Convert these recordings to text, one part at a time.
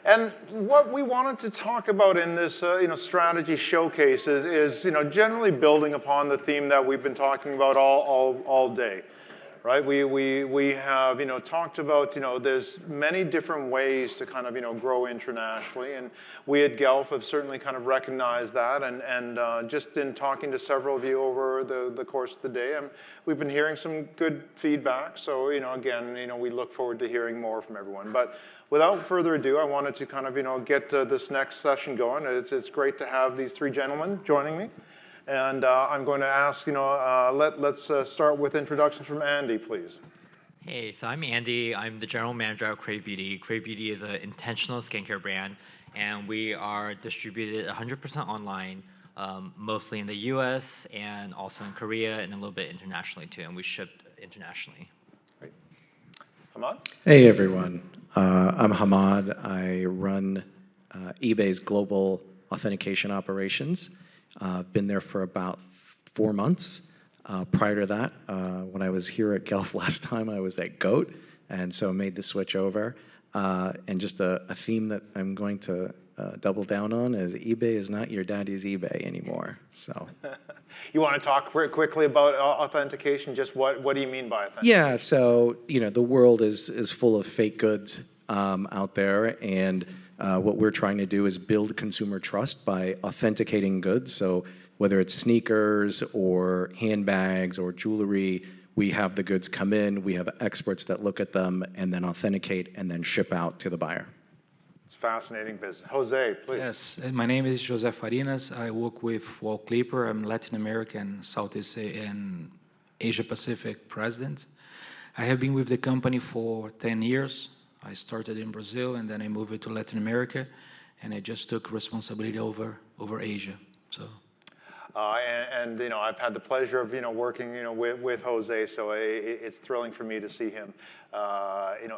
And what we wanted to talk about in this, strategy showcase is, generally building upon the theme that we've been talking about all day, right? We have, talked about, there's many different ways to kind of, grow internationally, and we at Guelph have certainly kind of recognized that, and just in talking to several of you over the course of the day, we've been hearing some good feedback. So, again, we look forward to hearing more from everyone. But without further ado, I wanted to kind of, get this next session going. It's great to have these three gentlemen joining me. And I'm going to ask, let's start with introductions from Andy, please. Hey, so I'm Andy. I'm the general manager at Crave Beauty. Crave Beauty is an intentional skincare brand, and we are distributed 100% online, mostly in the US and also in Korea and a little bit internationally too, and we ship internationally. Great. Hamad? Hey, everyone. I'm Hamad. I run eBay's global authentication operations. I've been there for about 4 months. Prior to that, when I was here at Guelph last time, I was at GOAT, and so I made the switch over. And just a theme that I'm going to double down on is eBay is not your daddy's eBay anymore. So, you want to talk quickly about authentication? Just what do you mean by authentication? Yeah, so the world is full of fake goods out there, and what we're trying to do is build consumer trust by authenticating goods. So whether it's sneakers or handbags or jewelry, we have the goods come in, we have experts that look at them and then authenticate and then ship out to the buyer. It's fascinating business. Jose, please. Yes, my name is Jose Farinas. I work with Wall Clipper. I'm Latin American, Southeast and Asia Pacific president. I have been with the company for 10 years. I started in Brazil, and then I moved to Latin America, and I just took responsibility over Asia. So, and I've had the pleasure of working with Jose, so it's thrilling for me to see him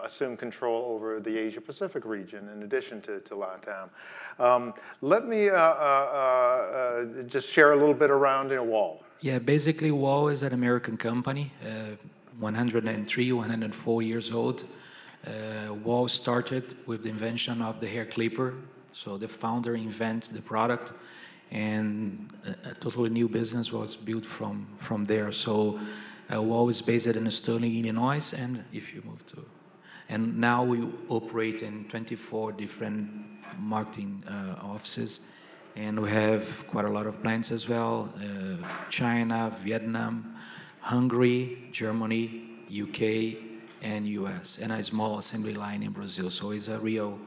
assume control over the Asia Pacific region in addition to LATAM. Let me just share a little bit around Wall. Yeah, basically Wall is an American company, 103, 104 years old. Wall started with the invention of the hair clipper. So the founder invented the product, and a totally new business was built from there. So Wall is based in Sterling, Illinois, and and now we operate in 24 different marketing offices, and we have quite a lot of plants as well: China, Vietnam, Hungary, Germany, UK, and US, and a small assembly line in Brazil. So it's a real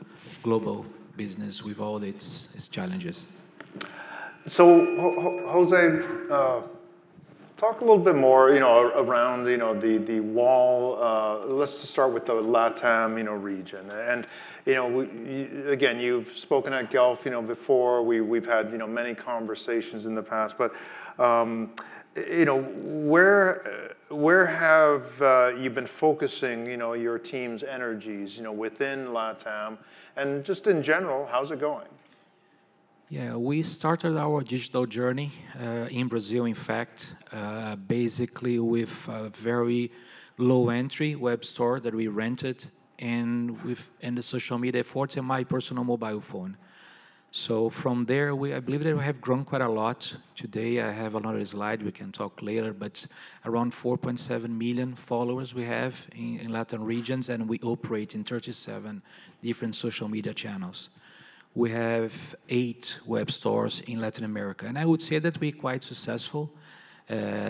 global business with all its challenges. So, Jose, talk a little bit more, around, the Wall. Let's just start with the LATAM, region. And, again, you've spoken at Guelph, before. We've had, many conversations in the past. But, where have you been focusing, your team's energies, within LATAM, and just in general, how's it going? Yeah, we started our digital journey in Brazil, in fact, basically with a very low entry web store that we rented, and the social media efforts and my personal mobile phone. So from there, I believe that we have grown quite a lot. Today, I have another slide, we can talk later, but around 4.7 million followers we have in Latin regions, and we operate in 37 different social media channels. We have 8 web stores in Latin America, and I would say that we're quite successful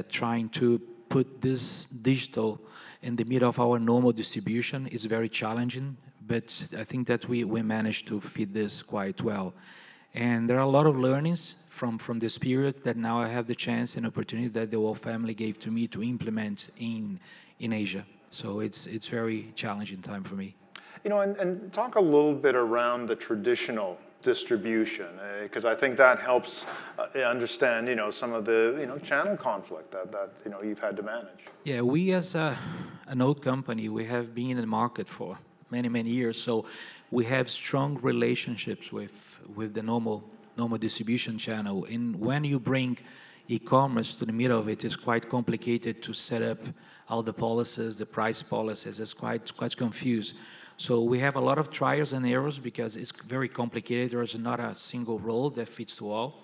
trying to put this digital in the middle of our normal distribution. It's very challenging, but I think that we managed to fit this quite well. And there are a lot of learnings from this period that now I have the chance and opportunity that the Wall family gave to me to implement in Asia. So it's very challenging time for me. And talk a little bit around the traditional distribution, because I think that helps understand, some of the, channel conflict that you've had to manage. Yeah, we as an old company, we have been in the market for many, many years, so we have strong relationships with the normal distribution channel. And when you bring e-commerce to the middle of it, it's quite complicated to set up all the policies, the price policies. It's quite confused. So we have a lot of trials and errors because it's very complicated. There's not a single role that fits to all.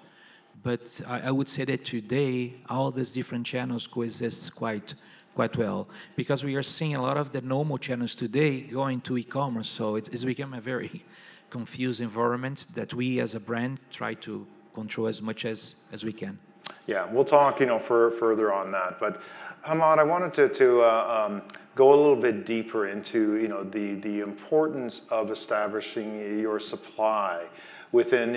But I would say that today, all these different channels coexist quite well, because we are seeing a lot of the normal channels today going to e-commerce. So it's become a very confused environment that we as a brand try to control as much as we can. Yeah, we'll talk, further on that. But Hamad, I wanted to go a little bit deeper into, the importance of establishing your supply within,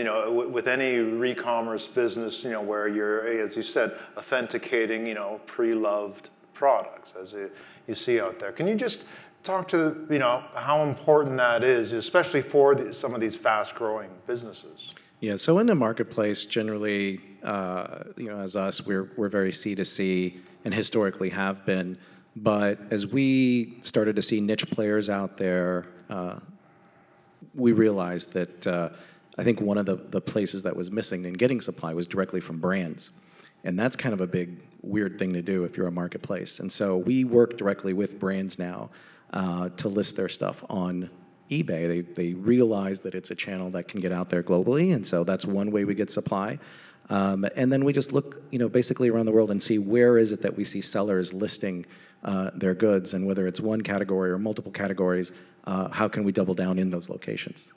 with any re-commerce business, where you're, as you said, authenticating, pre-loved products as you see out there. Can you just talk to, how important that is, especially for some of these fast-growing businesses? Yeah, so in the marketplace, generally, as us, we're very C2C and historically have been. But as we started to see niche players out there, we realized that I think one of the places that was missing in getting supply was directly from brands. And that's kind of a big, weird thing to do if you're a marketplace. And so we work directly with brands now to list their stuff on eBay. They realize that it's a channel that can get out there globally, and so that's one way we get supply. And then we just look, basically around the world and see where is it that we see sellers listing their goods, and whether it's one category or multiple categories, how can we double down in those locations?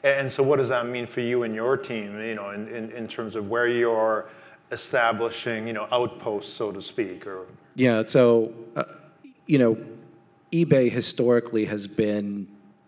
And so what does that mean for you and your team, in terms of where you're establishing, outposts, so to speak? Or Yeah, so, eBay historically has been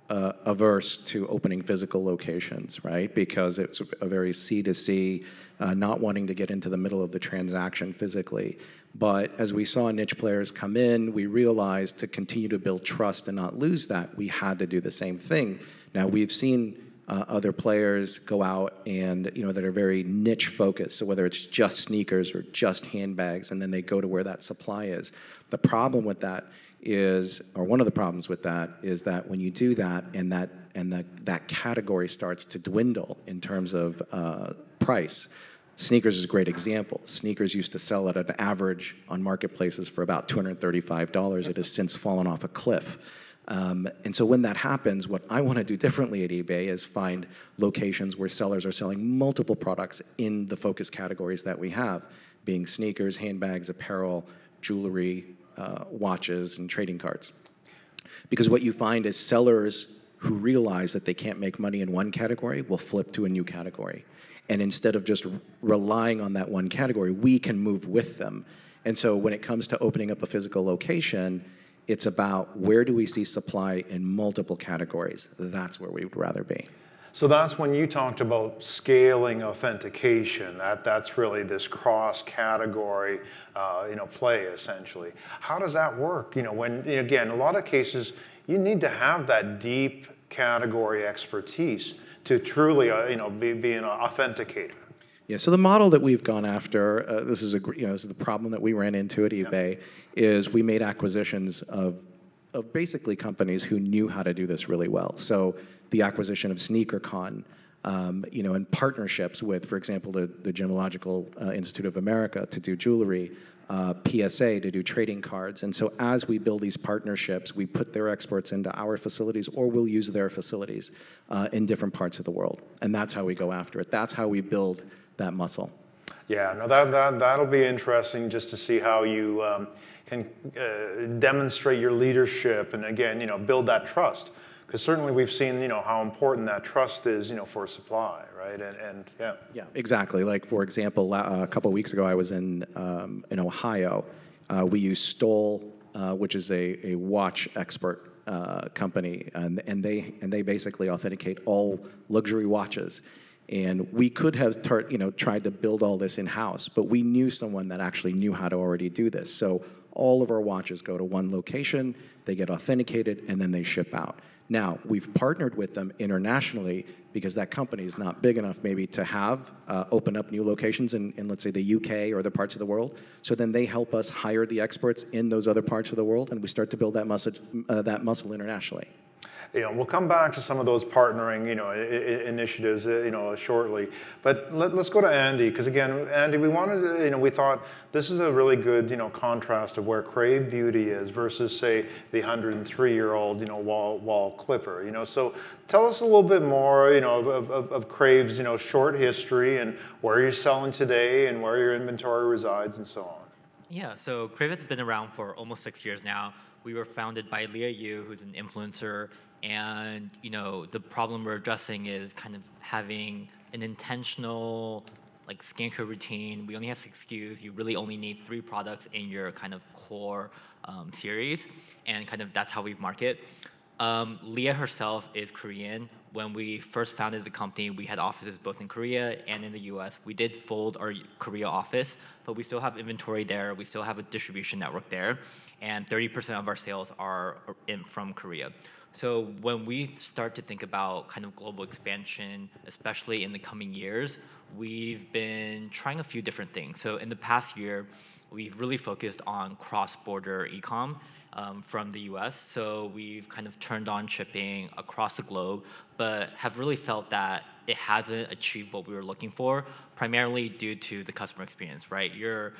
averse to opening physical locations, right? Because it's a very C2C, not wanting to get into the middle of the transaction physically. But as we saw niche players come in, we realized to continue to build trust and not lose that, we had to do the same thing. Now, we've seen other players go out and, that are very niche focused. So whether it's just sneakers or just handbags, and then they go to where that supply is. The problem with that is, or one of the problems with that is that when you do that and that category starts to dwindle in terms of price. Sneakers is a great example. Sneakers used to sell at an average on marketplaces for about $235. It has since fallen off a cliff. And so when that happens, what I want to do differently at eBay is find locations where sellers are selling multiple products in the focus categories that we have, being sneakers, handbags, apparel, jewelry, watches, and trading cards. Because what you find is sellers who realize that they can't make money in one category will flip to a new category. And instead of just relying on that one category, we can move with them. And so when it comes to opening up a physical location, it's about where do we see supply in multiple categories. That's where we would rather be. So that's when you talked about scaling authentication. That's really this cross-category, play essentially. How does that work? When again, a lot of cases you need to have that deep category expertise to truly, be an authenticator. Yeah, so the model that we've gone after, this is the problem that we ran into at eBay, is we made acquisitions of basically companies who knew how to do this really well. So the acquisition of SneakerCon, and partnerships with, for example, the Gemological Institute of America to do jewelry, PSA to do trading cards. And so as we build these partnerships, we put their experts into our facilities, or we'll use their facilities in different parts of the world. And that's how we go after it. That's how we build that muscle. Yeah, no, that'll be interesting just to see how you can demonstrate your leadership and, again, build that trust. Because certainly we've seen, how important that trust is, for supply, right? And yeah. Yeah, exactly. Like, for example, a couple of weeks ago, I was in Ohio. We use Stoll, which is a watch expert company, and they basically authenticate all luxury watches. And we could have tried to build all this in-house, but we knew someone that actually knew how to already do this. So all of our watches go to one location, they get authenticated, and then they ship out. Now, we've partnered with them internationally because that company is not big enough maybe to have open up new locations in, let's say, the UK or other parts of the world. So then they help us hire the experts in those other parts of the world, and we start to build that muscle internationally. We'll come back to some of those partnering, initiatives, shortly. But let's go to Andy, because again, Andy, we wanted to, we thought this is a really good, contrast of where Crave Beauty is versus, say, the 103-year-old, wall clipper. So tell us a little bit more, of Crave's, short history and where you're selling today and where your inventory resides and so on. Yeah, so Crave has been around for almost 6 years now. We were founded by Leah Yu, who's an influencer, and the problem we're addressing is kind of having an intentional skincare routine. We only have 6 SKUs. You really only need 3 products in your kind of core series, and kind of that's how we market. Leah herself is Korean. When we first founded the company, we had offices both in Korea and in the US. We did fold our Korea office, but we still have inventory there. We still have a distribution network there, and 30% of our sales are from Korea. So when we start to think about kind of global expansion, especially in the coming years, we've been trying a few different things. So in the past year, we've really focused on cross-border e-com from the US. So we've kind of turned on shipping across the globe, but have really felt that it hasn't achieved what we were looking for, primarily due to the customer experience, right? Your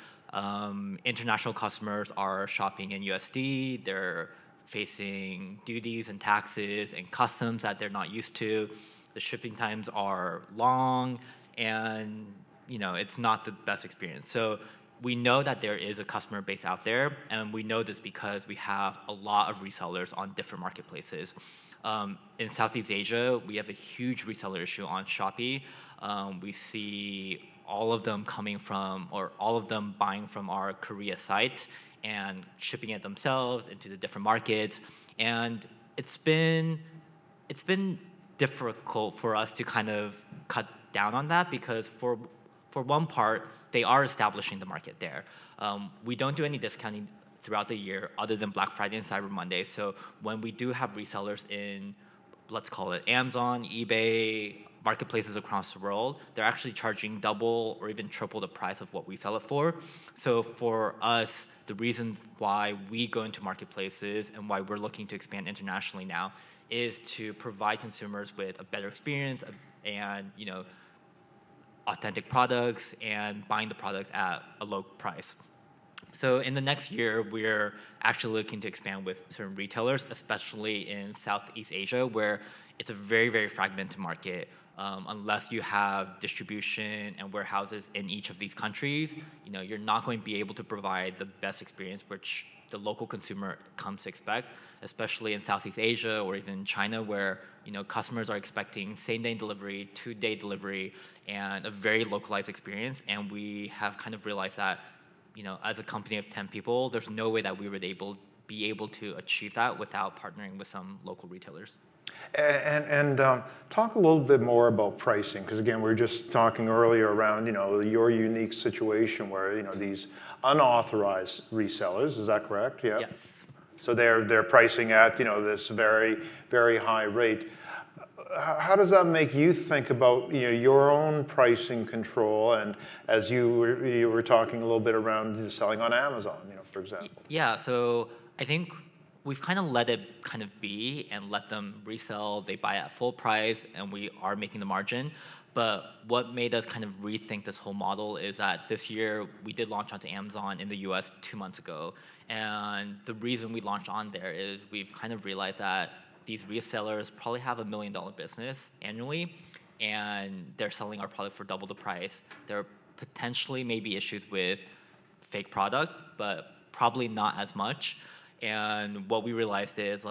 international customers are shopping in USD, they're facing duties and taxes and customs that they're not used to. The shipping times are long, and it's not the best experience. So we know that there is a customer base out there, and we know this because we have a lot of resellers on different marketplaces. In Southeast Asia, we have a huge reseller issue on Shopee. We see all of them coming from, or all of them buying from our Korea site and shipping it themselves into the different markets. And it's been difficult for us to kind of cut down on that, because for one part, they are establishing the market there. We don't do any discounting throughout the year other than Black Friday and Cyber Monday. So when we do have resellers in, let's call it Amazon, eBay, marketplaces across the world, they're actually charging double or even triple the price of what we sell it for. So for us, the reason why we go into marketplaces and why we're looking to expand internationally now is to provide consumers with a better experience and authentic products and buying the products at a low price. So in the next year, we're actually looking to expand with certain retailers, especially in Southeast Asia, where it's a very, very fragmented market. Unless you have distribution and warehouses in each of these countries, you're not going to be able to provide the best experience which the local consumer comes to expect, especially in Southeast Asia or even China, where customers are expecting same-day delivery, 2-day delivery, and a very localized experience. And we have kind of realized that, as a company of 10 people, there's no way that we would be able to achieve that without partnering with some local retailers. And talk a little bit more about pricing, because again, we were just talking earlier around your unique situation where these unauthorized resellers, is that correct? Yeah. Yes. So they're pricing at this very, very high rate. How does that make you think about your own pricing control, and as you were talking a little bit around selling on Amazon, for example? Yeah. So I think we've kind of let it kind of be and let them resell. They buy at full price, and we are making the margin. But what made us kind of rethink this whole model is that this year we did launch onto Amazon in the US 2 months ago. And the reason we launched on there is we've kind of realized that these resellers probably have $1 million business annually, and they're selling our product for double the price. There are potentially maybe issues with fake product, but probably not as much. And what we realized is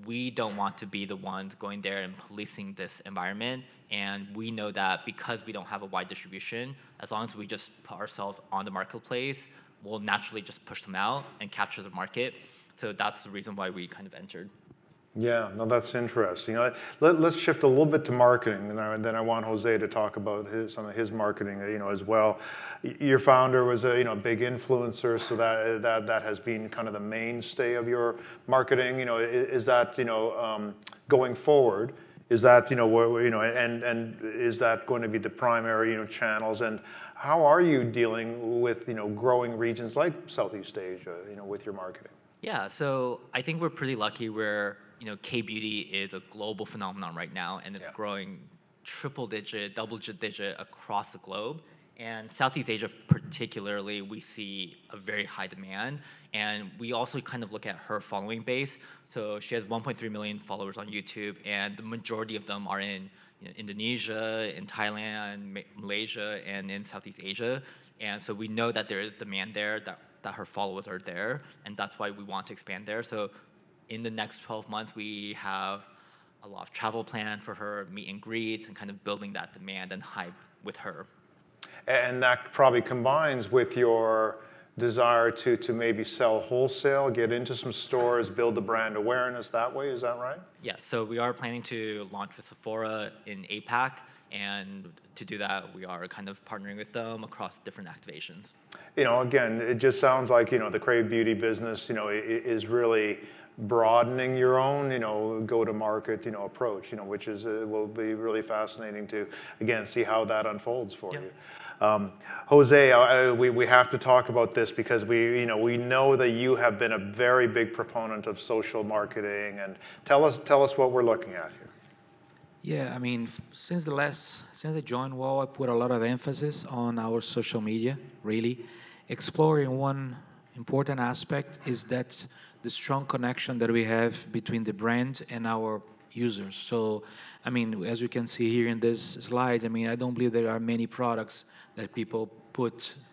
we don't want to be the ones going there and policing this environment. And we know that because we don't have a wide distribution, as long as we just put ourselves on the marketplace, we'll naturally just push them out and capture the market. So that's the reason why we kind of entered. Yeah, no, that's interesting. Let's shift a little bit to marketing, and then I want Jose to talk about some of his marketing, as well. Your founder was a big influencer, so that has been kind of the mainstay of your marketing. Is that going forward? Is that and is that going to be the primary channels? And how are you dealing with growing regions like Southeast Asia with your marketing? Yeah, so I think we're pretty lucky where K-beauty is a global phenomenon right now, and it's growing triple-digit, double-digit across the globe. And Southeast Asia particularly, we see a very high demand. And we also kind of look at her following base. So she has 1.3 million followers on YouTube, and the majority of them are in Indonesia, in Thailand, Malaysia, and in Southeast Asia. And so we know that there is demand there, that her followers are there, and that's why we want to expand there. So in the next 12 months, we have a lot of travel planned for her, meet and greets, and kind of building that demand and hype with her. And that probably combines with your desire to maybe sell wholesale, get into some stores, build the brand awareness that way. Is that right? Yeah, so we are planning to launch with Sephora in APAC. And to do that, we are kind of partnering with them across different activations. Again, it just sounds like, the Crave Beauty business, is really broadening your own, go-to-market, approach, which will be really fascinating to, again, see how that unfolds for you. Jose, we have to talk about this because we know that you have been a very big proponent of social marketing, and tell us what we're looking at here. Yeah, I mean, since I joined WOW, I put a lot of emphasis on our social media, really. Exploring one important aspect is that the strong connection that we have between the brand and our users. So, I mean, as you can see here in this slide, I mean, I don't believe there are many products that people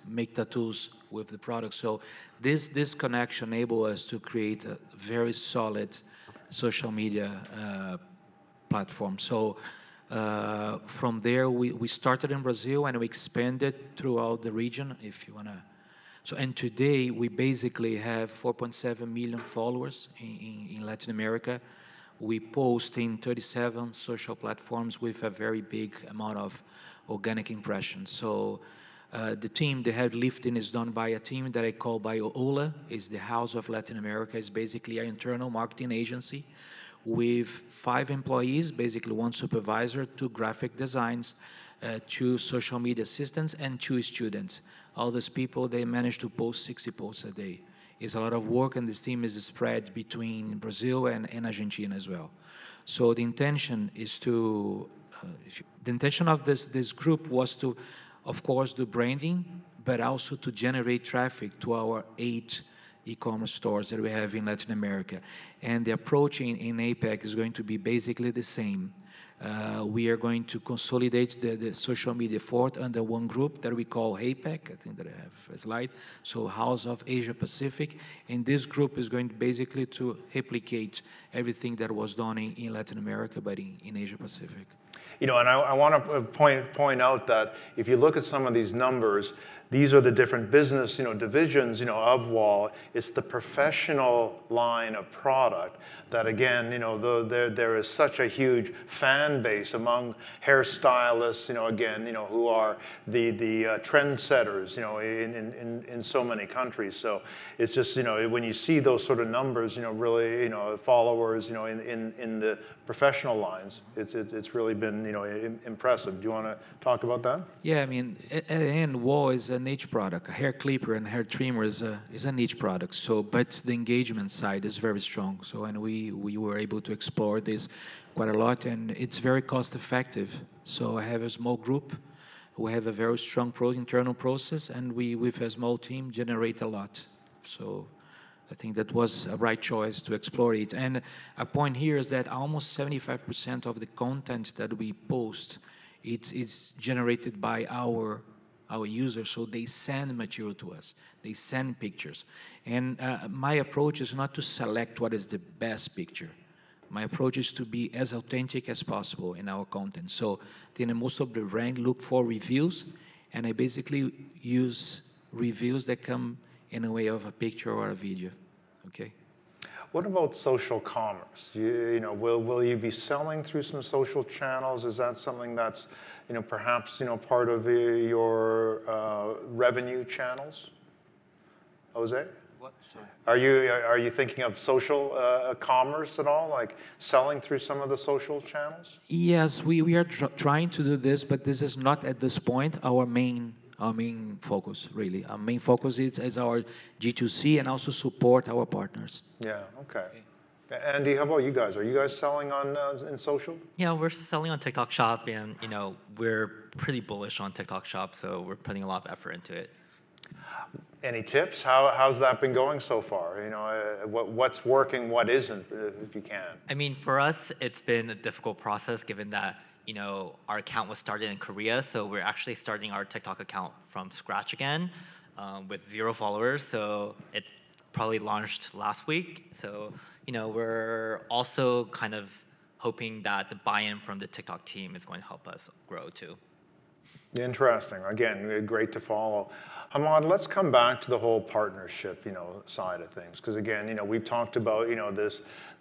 make tattoos with the product. So this connection enables us to create a very solid social media platform. So from there, we started in Brazil and we expanded throughout the region, if you want to. So, and today, we basically have 4.7 million followers in Latin America. We post in 37 social platforms with a very big amount of organic impressions. So the heavy lifting is done by a team that I call by OLA, is the House of Latin America. It's basically an internal marketing agency with 5 employees, basically 1 supervisor, 2 graphic designs, 2 social media assistants, and 2 students. All these people, they manage to post 60 posts a day. It's a lot of work, and this team is spread between Brazil and Argentina as well. So the intention is the intention of this group was to, of course, do branding, but also to generate traffic to our 8 e-commerce stores that we have in Latin America. And the approach in APAC is going to be basically the same. We are going to consolidate the social media effort under one group that we call APAC. I think that I have a slide. So House of Asia Pacific. And this group is going basically to replicate everything that was done in Latin America, but in Asia Pacific. And I want to point out that if you look at some of these numbers, these are the different business, divisions, of WOW. It's the professional line of product that, again, there is such a huge fan base among hairstylists, again, who are the trendsetters, in so many countries. So it's just, when you see those sort of numbers, really, followers, in the professional lines, it's really been, impressive. Do you want to talk about that? Yeah, I mean, at the end, WOW is a niche product. A hair clipper and hair trimmer is a niche product. So, but the engagement side is very strong. So, and we were able to explore this quite a lot, and it's very cost effective. So I have a small group. We have a very strong internal process, and we, with a small team, generate a lot. So I think that was a right choice to explore it. And a point here is that almost 75% of the content that we post, it's generated by our users, so they send material to us. They send pictures. And my approach is not to select what is the best picture. My approach is to be as authentic as possible in our content. So then most of the brand look for reviews, and I basically use reviews that come in a way of a picture or a video, okay? What about social commerce? Will you be selling through some social channels? Is that something that's, perhaps, part of your revenue channels? Jose? What? Sorry. Are you thinking of social commerce at all, like selling through some of the social channels? Yes, we are trying to do this, but this is not at this point our main focus, really. Our main focus is our G2C and also support our partners. Yeah, okay. Andy, how about you guys? Are you guys selling on in social? Yeah, we're selling on TikTok Shop, and we're pretty bullish on TikTok Shop, so we're putting a lot of effort into it. Any tips? How's that been going so far? What's working, what isn't, if you can. I mean, for us, it's been a difficult process given that our account was started in Korea, so we're actually starting our TikTok account from scratch again with 0 followers. So it probably launched last week. So we're also kind of hoping that the buy-in from the TikTok team is going to help us grow too. Interesting. Again, great to follow. Hamad, let's come back to the whole partnership, side of things, because again, we've talked about,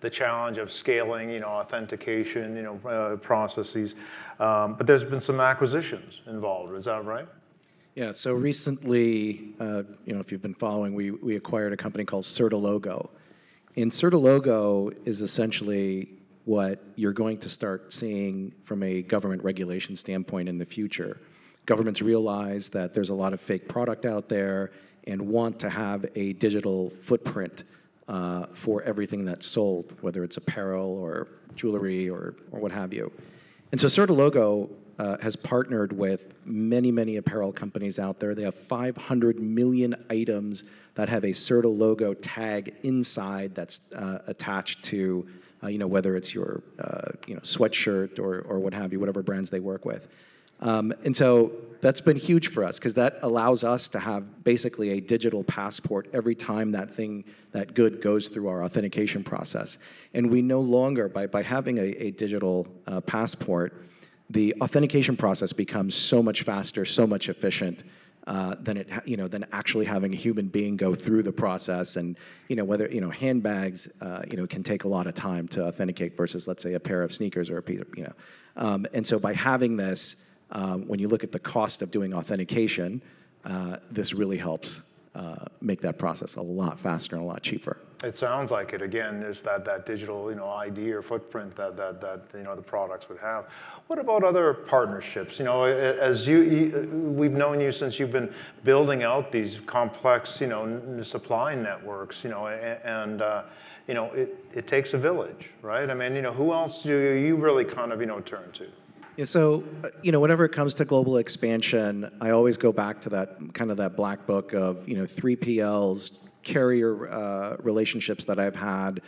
the challenge of scaling, authentication, processes, but there's been some acquisitions involved. Is that right? Yeah. So recently, if you've been following, we acquired a company called Certilogo, and Certilogo is essentially what you're going to start seeing from a government regulation standpoint in the future. Governments realize that there's a lot of fake product out there and want to have a digital footprint for everything that's sold, whether it's apparel or jewelry or what have you. And so Certilogo has partnered with many, many apparel companies out there. They have 500 million items that have a Certilogo tag inside that's attached to, whether it's your sweatshirt or what have you, whatever brands they work with. And so that's been huge for us because that allows us to have basically a digital passport every time that good goes through our authentication process. And we no longer, by having a digital passport, the authentication process becomes so much faster, so much efficient than actually having a human being go through the process. And whether handbags can take a lot of time to authenticate versus, let's say, a pair of sneakers or a piece of and so by having this. When you look at the cost of doing authentication, this really helps make that process a lot faster and a lot cheaper. It sounds like it. Again, there's that digital ID or footprint that the products would have. What about other partnerships? As we've known you since you've been building out these complex supply networks. And it takes a village, right? I mean, who else do you really kind of turn to? Yeah, so, whenever it comes to global expansion, I always go back to that black book of, 3PLs, carrier relationships that I've had,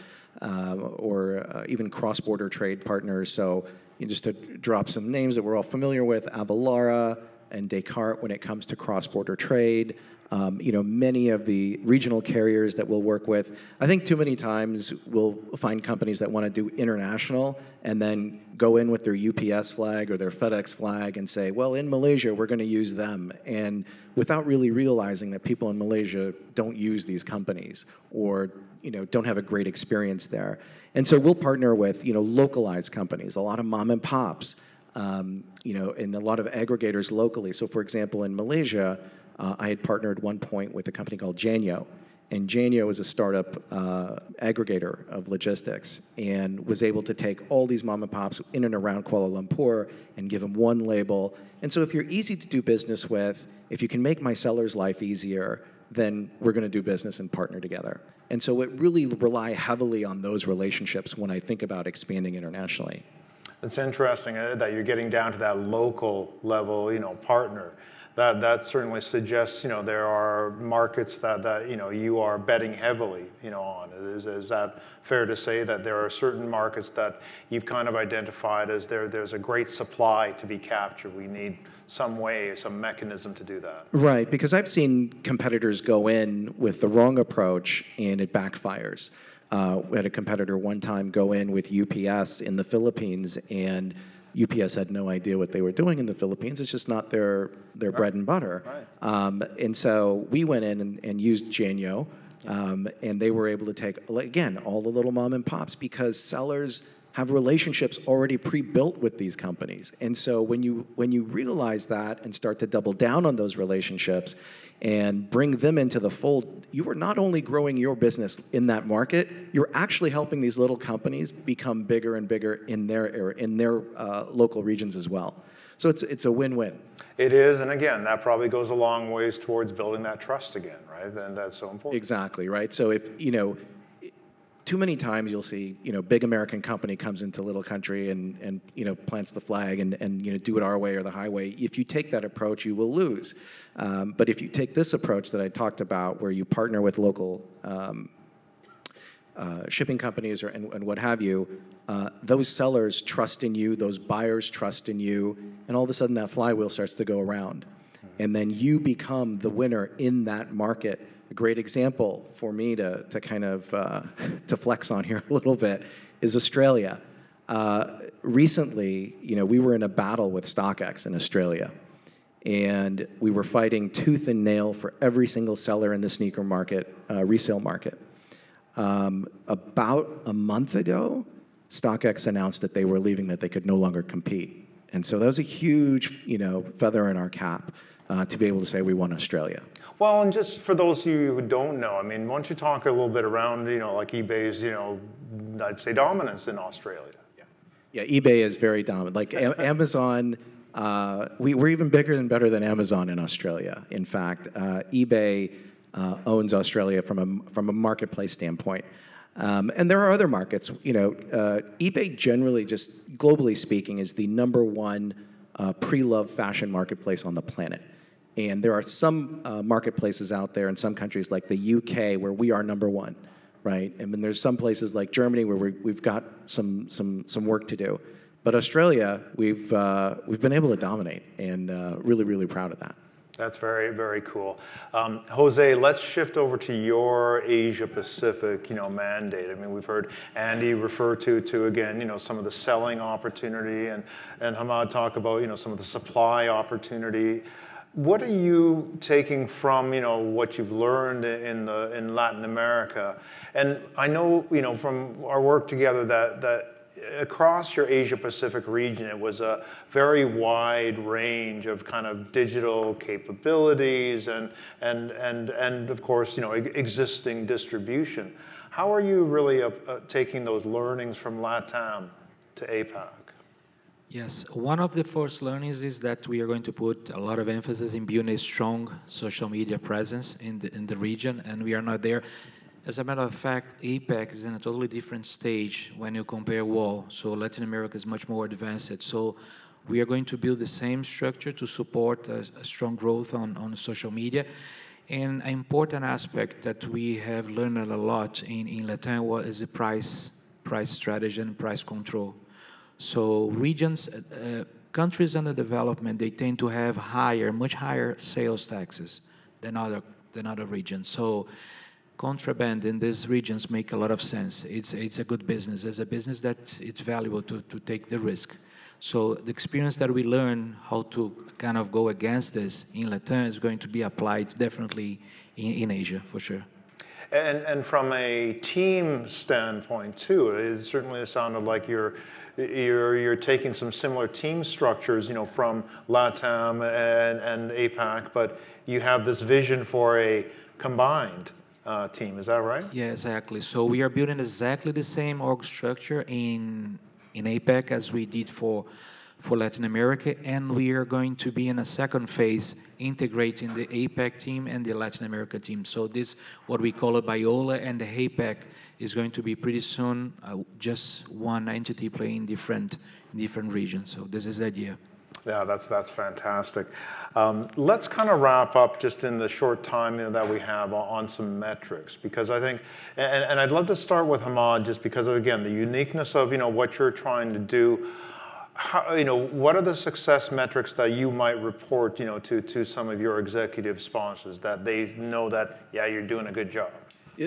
or even cross-border trade partners. So just to drop some names that we're all familiar with, Avalara and Descartes when it comes to cross-border trade. Many of the regional carriers that we'll work with. I think too many times we'll find companies that want to do international and then go in with their UPS flag or their FedEx flag and say, well, in Malaysia, we're going to use them. And without really realizing that people in Malaysia don't use these companies or, don't have a great experience there. And so we'll partner with, localized companies, a lot of mom and pops, and a lot of aggregators locally. So for example, in Malaysia, I had partnered at one point with a company called Janyo, and Janyo is a startup aggregator of logistics and was able to take all these mom and pops in and around Kuala Lumpur and give them one label. And so if you're easy to do business with, if you can make my seller's life easier, then we're going to do business and partner together. And so it really rely heavily on those relationships when I think about expanding internationally. It's interesting that you're getting down to that local level, partner. That certainly suggests, there are markets that you are betting heavily, on. Is that fair to say that there are certain markets that you've kind of identified as there's a great supply to be captured? We need some way, some mechanism to do that. Right, because I've seen competitors go in with the wrong approach and it backfires. We had a competitor one time go in with UPS in the Philippines, and UPS had no idea what they were doing in the Philippines. It's just not their bread and butter. Right. And so we went in and used Janyo, and they were able to take, again, all the little mom and pops because sellers have relationships already pre-built with these companies. And so when you realize that and start to double down on those relationships and bring them into the fold, you are not only growing your business in that market, you're actually helping these little companies become bigger and bigger in their local regions as well. So it's a win-win. It is, and again, that probably goes a long ways towards building that trust again, right? And that's so important. Exactly, right? So if, too many times you'll see, big American company comes into little country and plants the flag and do it our way or the highway. If you take that approach, you will lose. But if you take this approach that I talked about, where you partner with local shipping companies and what have you, those sellers trust in you, those buyers trust in you, and all of a sudden that flywheel starts to go around. And then you become the winner in that market. A great example for me to kind of to flex on here a little bit is Australia. Recently, we were in a battle with StockX in Australia, and we were fighting tooth and nail for every single seller in the sneaker market, resale market. About a month ago, StockX announced that they were leaving, that they could no longer compete. And so that was a huge, feather in our cap to be able to say we won Australia. Well, and just for those of you who don't know, I mean, why don't you talk a little bit around, like eBay's, I'd say dominance in Australia? Yeah, eBay is very dominant. Like Amazon, we're even bigger and better than Amazon in Australia. In fact, eBay owns Australia from a marketplace standpoint. And there are other markets. eBay generally, just globally speaking, is the #1 pre-loved fashion marketplace on the planet. And there are some marketplaces out there in some countries like the UK where we are #1, right? And then there's some places like Germany where we've got some work to do. But Australia, we've been able to dominate, and really, really proud of that. That's very, very cool. Jose, let's shift over to your Asia Pacific, mandate. I mean, we've heard Andy refer to again, some of the selling opportunity, and Hamad talk about, some of the supply opportunity. What are you taking from, what you've learned in Latin America? And I know, from our work together that across your Asia Pacific region, it was a very wide range of kind of digital capabilities and of course, existing distribution. How are you really taking those learnings from LATAM to APAC? Yes, one of the first learnings is that we are going to put a lot of emphasis in building a strong social media presence in the region, and we are not there. As a matter of fact, APAC is in a totally different stage when you compare WAL. So Latin America is much more advanced. So we are going to build the same structure to support a strong growth on social media. And an important aspect that we have learned a lot in Latin is the price strategy and price control. So regions, countries under development, they tend to have much higher sales taxes than other regions. So contraband in these regions make a lot of sense. It's a good business. It's a business that it's valuable to take the risk. So the experience that we learn how to kind of go against this in Latin is going to be applied definitely in Asia for sure. And from a team standpoint too, it certainly sounded like you're taking some similar team structures, from LATAM and APAC, but you have this vision for a combined team. Is that right? Yeah, exactly. So we are building exactly the same org structure in APAC as we did for Latin America, and we are going to be in a second phase integrating the APAC team and the Latin America team. So this, what we call a Biola, and the APAC is going to be pretty soon just one entity playing different regions. So this is the idea. Yeah, that's fantastic. Let's kind of wrap up just in the short time that we have on some metrics, because I think, and I'd love to start with Hamad, just because of, again, the uniqueness of what you're trying to do. How, what are the success metrics that you might report to some of your executive sponsors that they know that, yeah, you're doing a good job?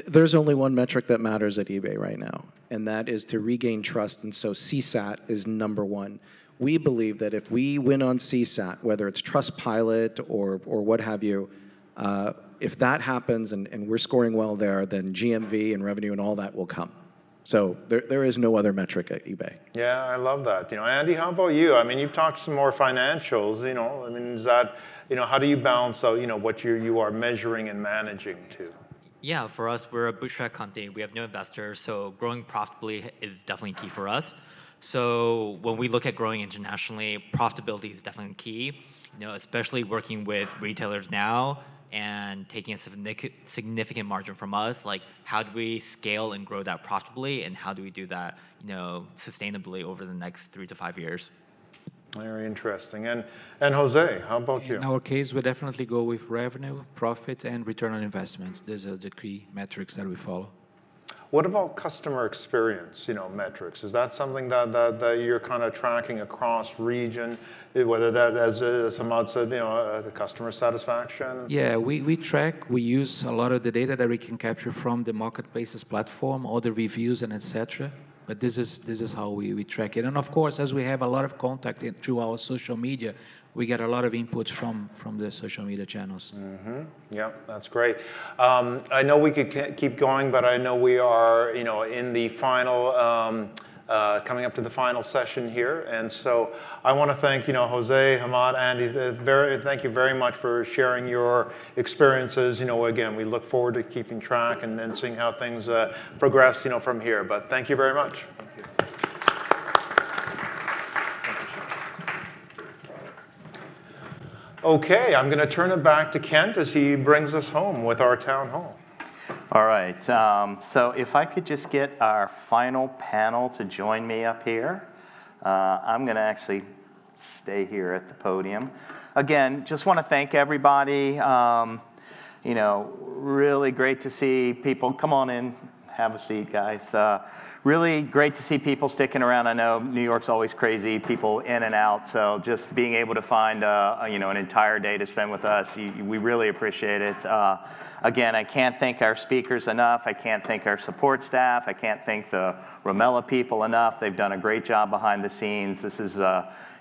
There's only one metric that matters at eBay right now, and that is to regain trust. And so CSAT is #1. We believe that if we win on CSAT, whether it's Trustpilot or what have you, if that happens and we're scoring well there, then GMV and revenue and all that will come. So there is no other metric at eBay. Yeah, I love that. Andy, how about you? I mean, you've talked some more financials. I mean, is that, how do you balance out, what you are measuring and managing to? Yeah, for us, we're a bootstrap company. We have no investors, so growing profitably is definitely key for us. So when we look at growing internationally, profitability is definitely key. Especially working with retailers now and taking a significant margin from us. Like, how do we scale and grow that profitably, and how do we do that, sustainably over the next 3 to 5 years? Very interesting. And Jose, how about you? In our case, we definitely go with revenue, profit, and return on investment. These are the key metrics that we follow. What about customer experience, metrics? Is that something that you're kind of tracking across region, whether that, as Hamad said, the customer satisfaction? Yeah, we track, we use a lot of the data that we can capture from the marketplaces platform, all the reviews and etc. But this is how we track it. And of course, as we have a lot of contact through our social media, we get a lot of input from the social media channels. Mm-hmm. Yeah, that's great. I know we could keep going, but I know we are, in the final, coming up to the final session here. And so I want to thank, Jose, Hamad, Andy, thank you very much for sharing your experiences. Again, we look forward to keeping track and then seeing how things progress, from here. But thank you very much. Thank you. Okay, I'm going to turn it back to Kent as he brings us home with our town hall. All right, so if I could just get our final panel to join me up here. I'm going to actually stay here at the podium. Again, just want to thank everybody. Really great to see people. Come on in, have a seat, guys. Really great to see people sticking around. I know New York's always crazy, people in and out. So just being able to find an entire day to spend with us, we really appreciate it. Again, I can't thank our speakers enough. I can't thank our support staff. I can't thank the Romella people enough. They've done a great job behind the scenes. This is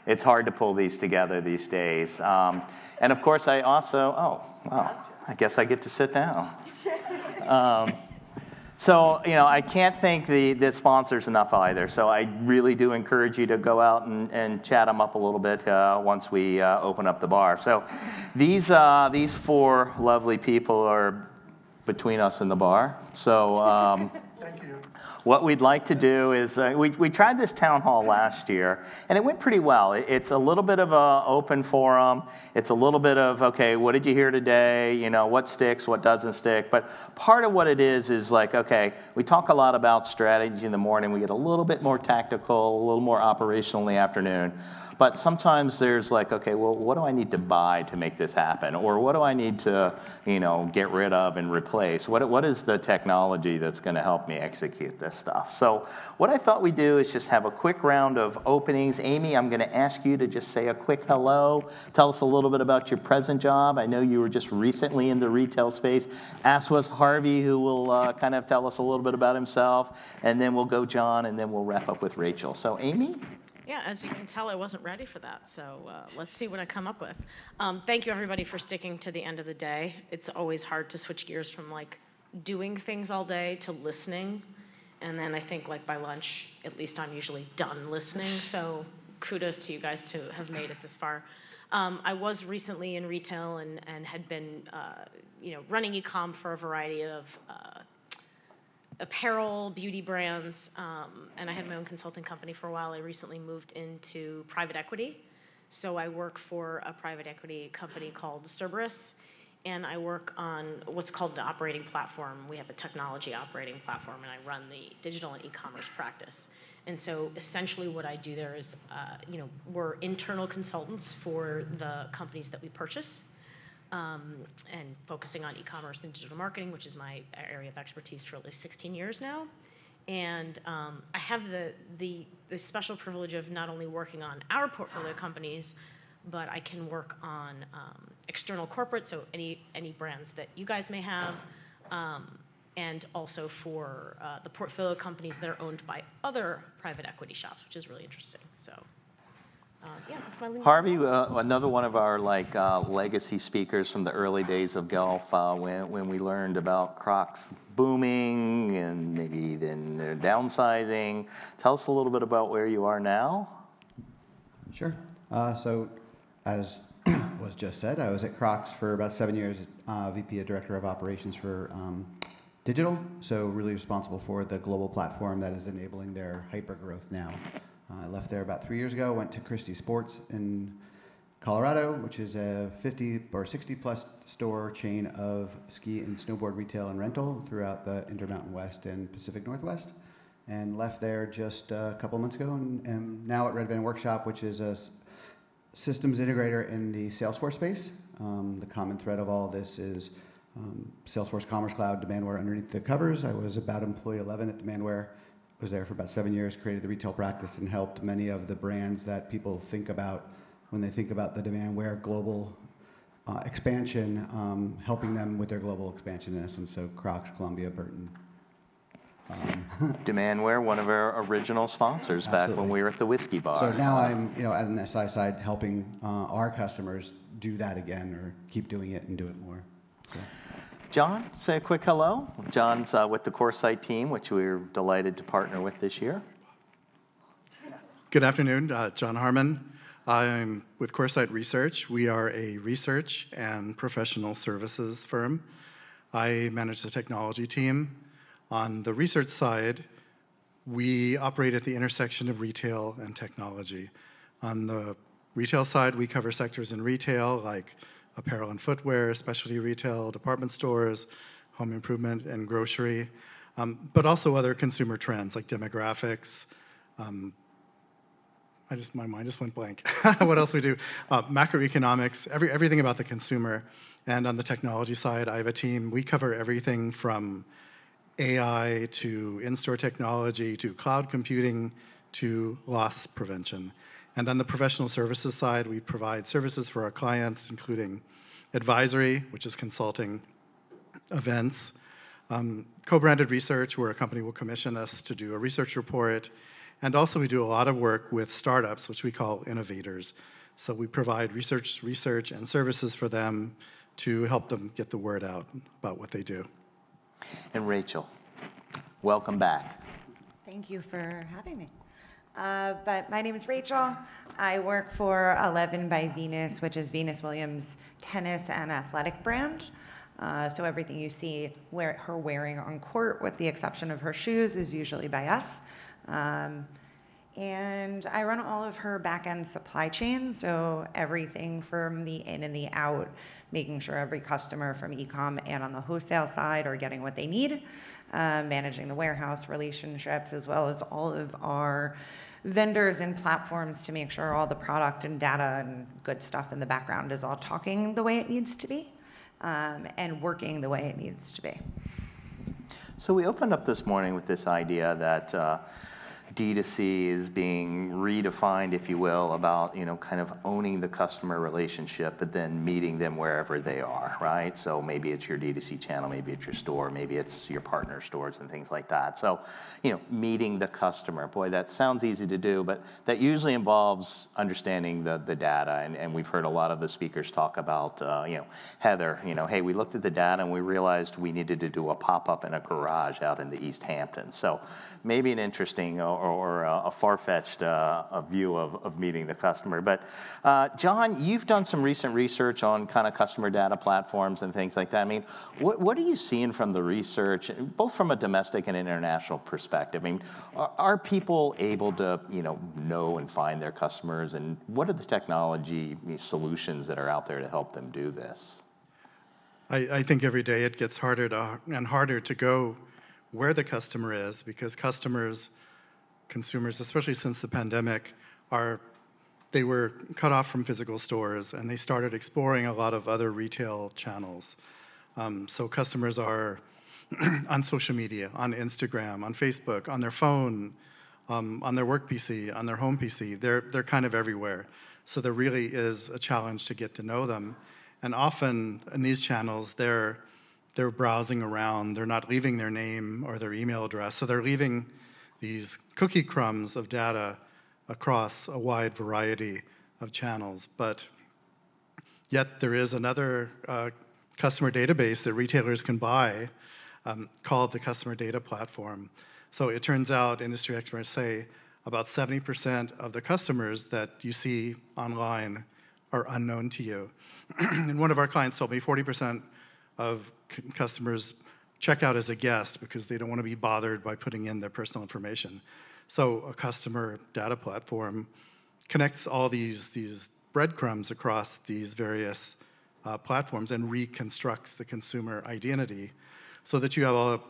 it's hard to pull these together these days. And of course, I also I guess I get to sit down. So, I can't thank the sponsors enough either. So I really do encourage you to go out and chat them up a little bit once we open up the bar. So these 4 lovely people are between us and the bar. So Thank you. what we'd like to do is, we tried this town hall last year, and it went pretty well. It's a little bit of an open forum. It's a little bit of, okay, what did you hear today? What sticks, what doesn't stick? But part of what it is like, okay, we talk a lot about strategy in the morning. We get a little bit more tactical, a little more operational in the afternoon. But sometimes there's like, okay, well, what do I need to buy to make this happen? Or what do I need to, get rid of and replace? What is the technology that's going to help me execute this stuff? So what I thought we'd do is just have a quick round of openings. Amy, I'm going to ask you to just say a quick hello. Tell us a little bit about your present job. I know you were just recently in the retail space. As was Harvey, who will kind of tell us a little bit about himself. And then we'll go John, and then we'll wrap up with Rachel. So Amy? Yeah, as you can tell, I wasn't ready for that, so let's see what I come up with. Thank you, everybody, for sticking to the end of the day. It's always hard to switch gears from, doing things all day to listening, and then I think, by lunch, at least I'm usually done listening, so kudos to you guys to have made it this far. I was recently in retail and had been, running e-com for a variety of apparel, beauty brands, and I had my own consulting company for a while. I recently moved into private equity. So I work for a private equity company called Cerberus, and I work on what's called an operating platform. We have a technology operating platform, and I run the digital and e-commerce practice. And so essentially what I do there is, we're internal consultants for the companies that we purchase. And focusing on e-commerce and digital marketing, which is my area of expertise for at least 16 years now. And I have the special privilege of not only working on our portfolio companies, but I can work on external corporate, so any brands that you guys may have, and also for the portfolio companies that are owned by other private equity shops, which is really interesting. So. Yeah, that's my Harvey, another one of our legacy speakers from the early days of golf, when we learned about Crocs booming and maybe then they're downsizing. Tell us a little bit about where you are now. Sure. So as was just said, I was at Crocs for about 7 years, VP of Director of Operations for digital, so really responsible for the global platform that is enabling their hyper growth now. I left there about 3 years ago, went to Christie Sports in Colorado, which is a 50 or 60 plus store chain of ski and snowboard retail and rental throughout the Intermountain West and Pacific Northwest. And left there just a couple months ago, and am now at Red Van Workshop, which is a systems integrator in the Salesforce space. The common thread of all this is Salesforce Commerce Cloud, Demandware underneath the covers. I was about employee 11 at Demandware, was there for about 7 years, created the retail practice, and helped many of the brands that people think about when they think about the Demandware global expansion, helping them with their global expansion in essence. So Crocs, Columbia, Burton. Demandware, one of our original sponsors back when we were at the whiskey bar. So now I'm, at an SI side helping our customers do that again, or keep doing it and do it more. So. John, say a quick hello. John's with the CoreSite team, which we're delighted to partner with this year. Good afternoon, John Harmon. I'm with CoreSite Research. We are a research and professional services firm. I manage the technology team. On the research side, we operate at the intersection of retail and technology. On the retail side, we cover sectors in retail like apparel and footwear, specialty retail, department stores, home improvement, and grocery, but also other consumer trends like demographics. My mind just went blank. What else we do? Macroeconomics, everything about the consumer. And on the technology side, I have a team. We cover everything from AI to in-store technology to cloud computing to loss prevention. And on the professional services side, we provide services for our clients, including advisory, which is consulting, events, co-branded research, where a company will commission us to do a research report. And also we do a lot of work with startups, which we call innovators. So we provide research and services for them to help them get the word out about what they do. And Rachel, welcome back. Thank you for having me. But my name is Rachel. I work for 11 by Venus, which is Venus Williams' tennis and athletic brand. So everything you see her wearing on court, with the exception of her shoes, is usually by us. And I run all of her back-end supply chain, so everything from the in and the out, making sure every customer from e-com and on the wholesale side are getting what they need, managing the warehouse relationships, as well as all of our vendors and platforms to make sure all the product and data and good stuff in the background is all talking the way it needs to be, and working the way it needs to be. So we opened up this morning with this idea that D2C is being redefined, if you will, about, kind of owning the customer relationship, but then meeting them wherever they are, right? So maybe it's your D2C channel, maybe it's your store, maybe it's your partner stores and things like that. So, meeting the customer. Boy, that sounds easy to do, but that usually involves understanding the data. And we've heard a lot of the speakers talk about, Heather, hey, we looked at the data and we realized we needed to do a pop-up in a garage out in the East Hamptons. So maybe an interesting or a far-fetched a view of meeting the customer. But John, you've done some recent research on kind of customer data platforms and things like that. I mean, what are you seeing from the research, both from a domestic and international perspective? I mean, are people able to, know and find their customers, and what are the technology solutions that are out there to help them do this? I think every day it gets harder and harder to go where the customer is, because consumers, especially since the pandemic, they were cut off from physical stores, and they started exploring a lot of other retail channels. So customers are on social media, on Instagram, on Facebook, on their phone, on their work PC, on their home PC. They're kind of everywhere. So there really is a challenge to get to know them. And often in these channels, they're browsing around. They're not leaving their name or their email address. So they're leaving these cookie crumbs of data across a wide variety of channels. But yet there is another customer database that retailers can buy called the Customer Data Platform. So it turns out, industry experts say, about 70% of the customers that you see online are unknown to you. And one of our clients told me 40% of customers check out as a guest because they don't want to be bothered by putting in their personal information. So a customer data platform connects all these breadcrumbs across these various platforms and reconstructs the consumer identity so that you have a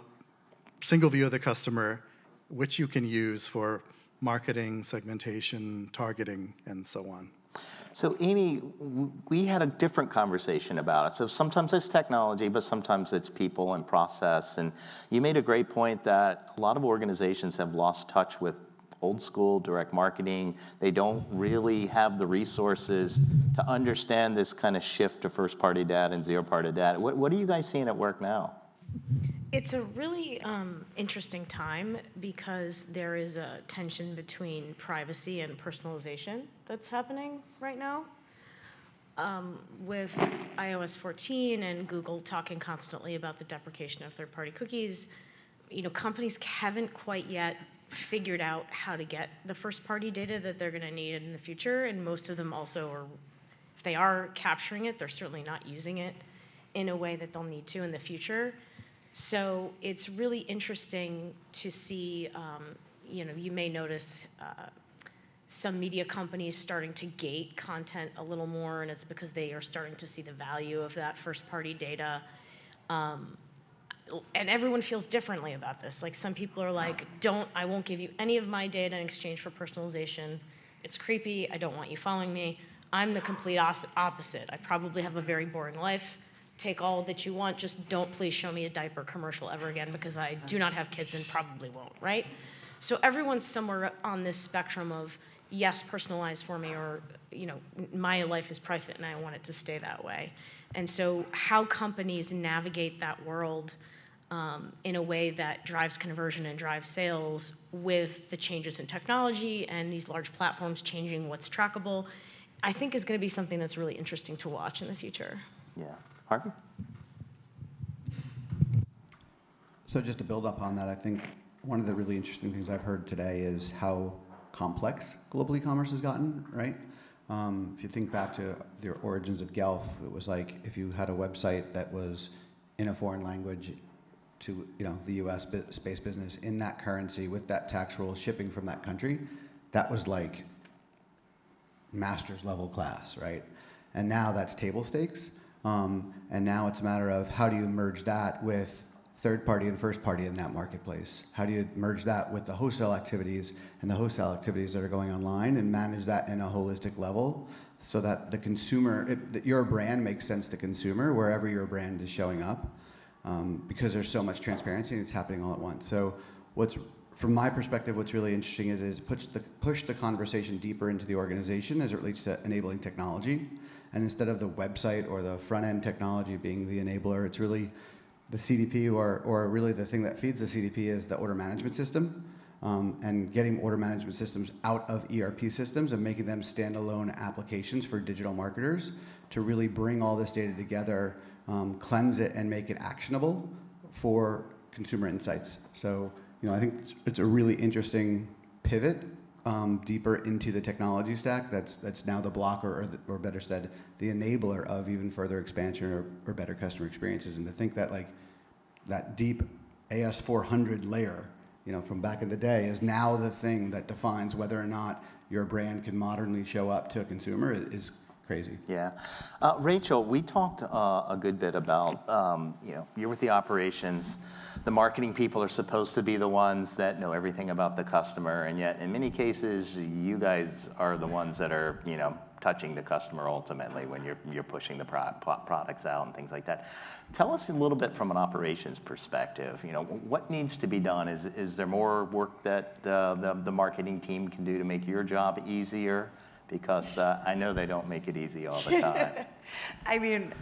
single view of the customer, which you can use for marketing, segmentation, targeting, and so on. So Amy, we had a different conversation about it. So sometimes it's technology, but sometimes it's people and process. And you made a great point that a lot of organizations have lost touch with old school direct marketing. They don't really have the resources to understand this kind of shift to first-party data and zero-party data. What are you guys seeing at work now? It's a really interesting time because there is a tension between privacy and personalization that's happening right now. With iOS 14 and Google talking constantly about the deprecation of third-party cookies, companies haven't quite yet figured out how to get the first-party data that they're going to need in the future, and most of them also are, if they are capturing it, they're certainly not using it in a way that they'll need to in the future. So it's really interesting to see, you may notice some media companies starting to gate content a little more, and it's because they are starting to see the value of that first-party data. And everyone feels differently about this. Like, some people are like, I won't give you any of my data in exchange for personalization. It's creepy, I don't want you following me. I'm the complete opposite. I probably have a very boring life. Take all that you want, just don't please show me a diaper commercial ever again because I do not have kids and probably won't, right? So everyone's somewhere on this spectrum of, yes, personalize for me, or, my life is private and I want it to stay that way. And so how companies navigate that world in a way that drives conversion and drives sales with the changes in technology and these large platforms changing what's trackable, I think is going to be something that's really interesting to watch in the future. Yeah. Harvey? So just to build up on that, I think one of the really interesting things I've heard today is how complex global e-commerce has gotten, right? If you think back to the origins of Guelph, it was like if you had a website that was in a foreign language to the U.S. space business in that currency with that tax rule shipping from that country, that was like master's level class, right? And now that's table stakes. And now it's a matter of how do you merge that with third party and first party in that marketplace? How do you merge that with the wholesale activities and the wholesale activities that are going online and manage that in a holistic level so that the consumer, that your brand makes sense to consumer wherever your brand is showing up, because there's so much transparency and it's happening all at once. So from my perspective, what's really interesting is push the conversation deeper into the organization as it relates to enabling technology. And instead of the website or the front-end technology being the enabler, it's really the CDP, or really the thing that feeds the CDP is the order management system, and getting order management systems out of ERP systems and making them standalone applications for digital marketers to really bring all this data together, cleanse it, and make it actionable for consumer insights. So, I think it's a really interesting pivot deeper into the technology stack that's now the blocker, or better said, the enabler of even further expansion or better customer experiences. And to think that that deep AS400 layer, from back in the day is now the thing that defines whether or not your brand can modernly show up to a consumer is crazy. Yeah. Rachel, we talked a good bit about, you're with the operations. The marketing people are supposed to be the ones that know everything about the customer, and yet in many cases, you guys are the ones that are, touching the customer ultimately when you're pushing the products out and things like that. Tell us a little bit from an operations perspective. What needs to be done? Is there more work that the marketing team can do to make your job easier? Because I know they don't make it easy all the time. I mean,